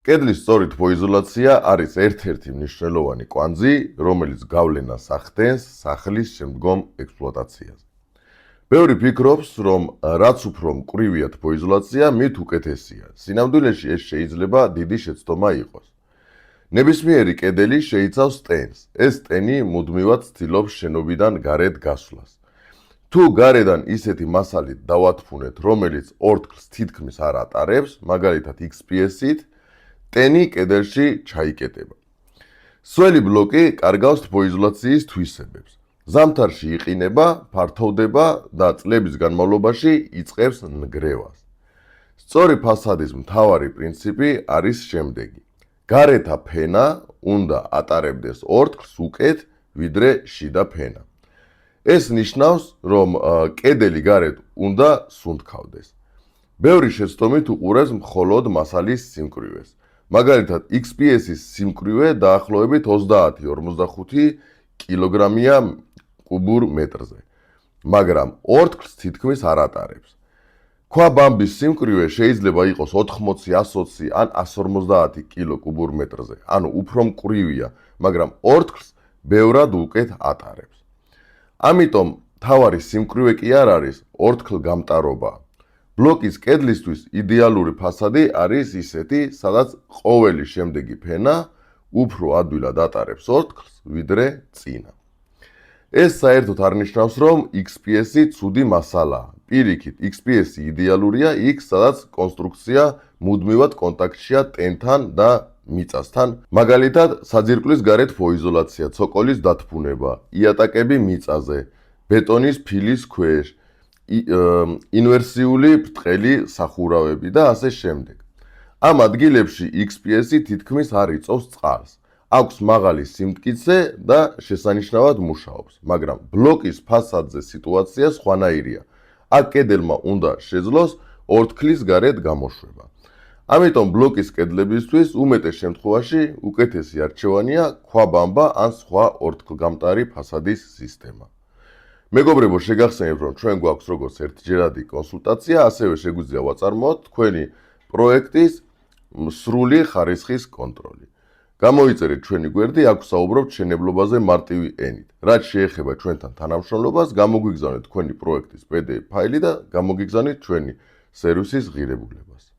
კედლის სწორი თბოიზოლაცია არის ერთ-ერთი მნიშვნელოვანი კვანძი, რომელიც გავლენას ახდენს სახლის შემდგომ ექსპლუატაციაზე. ბევრი ფიქრობს, რომ რაც უფრო მკვრივია თბოიზოლაცია, მით უკეთესია. სინამდვილეში ეს შეიძლება დიდი შეცდომა იყოს. ნებისმიერი კედელი შეიცავს ტენს. ეს ტენი მუდმივად ცდილობს შენობიდან გარეთ გასვლას. თუ გარედან ისეთი მასალით დავათფუნეთ, რომელიც ორთქლს თითქმის არ ატარებს, მაგალითად XPS-ით, ტენი კედელში ჩაიკეტება. სველი ბლოკი კარგავს თბოიზოლაციის თვისებებს. ზამთარში იყინება, ფართოვდება და წლების განმავლობაში იწყებს ნგრევას. სწორი ფასადის მთავარი პრინციპი არის შემდეგი. გარეთა ფენა უნდა ატარებდეს ორთქლს უკეთ, ვიდრე შიდა ფენა. ეს ნიშნავს, რომ კედელი გარეთ უნდა სუნთქავდეს. ბევრი შეცდომით უყურებს მხოლოდ მასალის სიმკვრივეს. მაგალითად, XPS-ის სიმკვრივე დაახლოებით 30-45 კილოგრამია კუბურ მეტრზე, მაგრამ ორთქლს თითქმის არ ატარებს. ქვა ბამბის სიმკვრივე შეიძლება იყოს 80, 120 ან 150 კილო კუბურ მეტრზე, ანუ უფრო მკვრივია, მაგრამ ორთქლს ბევრად უკეთ ატარებს. ამიტომ მთავარი სიმკვრივე კი არ არის ორთქლგამტარობა. ბლოკის კედლისთვის იდეალური ფასადი არის ისეთი, სადაც ყოველი შემდეგი ფენა უფრო ადვილად ატარებს ორთქლს, ვიდრე წინა. ეს საერთოდ არ ნიშნავს, რომ XPS-ი ცუდი მასალაა. პირიქით, XPS-ი იდეალურია იქ, სადაც კონსტრუქცია მუდმივად კონტაქტშია ტენთან და მიწასთან, მაგალითად, საძირკვლის გარეთ თბოიზოლაცია, ცოკოლის დათბუნება, იატაკები მიწაზე, ბეტონის ფილის ქვეშ, ინვერსიული ბრტყელი სახურავები და ასე შემდეგ. ამ ადგილებში XPS-ი თითქმის არ იწოვს წყალს. აქვს მაღალი სიმტკიცე და შესანიშნავად მუშაობს, მაგრამ ბლოკის ფასადზე სიტუაცია სხვანაირია. აქ კედელმა უნდა შეძლოს ორთქლის გარეთ გამოშვება. ამიტომ ბლოკის კედლებისთვის უმეტეს შემთხვევაში უკეთესი არჩევანია ქვა-ბამბა ან სხვა ორთქლგამტარი ფასადის სისტემა. მეგობრებო, შეგახსენებთ, რომ ჩვენ გვაქვს როგორც ერთჯერადი კონსულტაცია, ასევე შეგვიძლია ვაწარმოოთ თქვენი პროექტის სრული ხარისხის კონტროლი. გამოიწერეთ ჩვენი გვერდი, აქ ვსაუბრობთ მშენებლობაზე მარტივი ენით. რაც შეეხება ჩვენთან თანამშრომლობას, გამოგვიგზავნეთ თქვენი პროექტის PDF ფაილი და გამოგიგზავნით ჩვენი სერვისის ღირებულებას.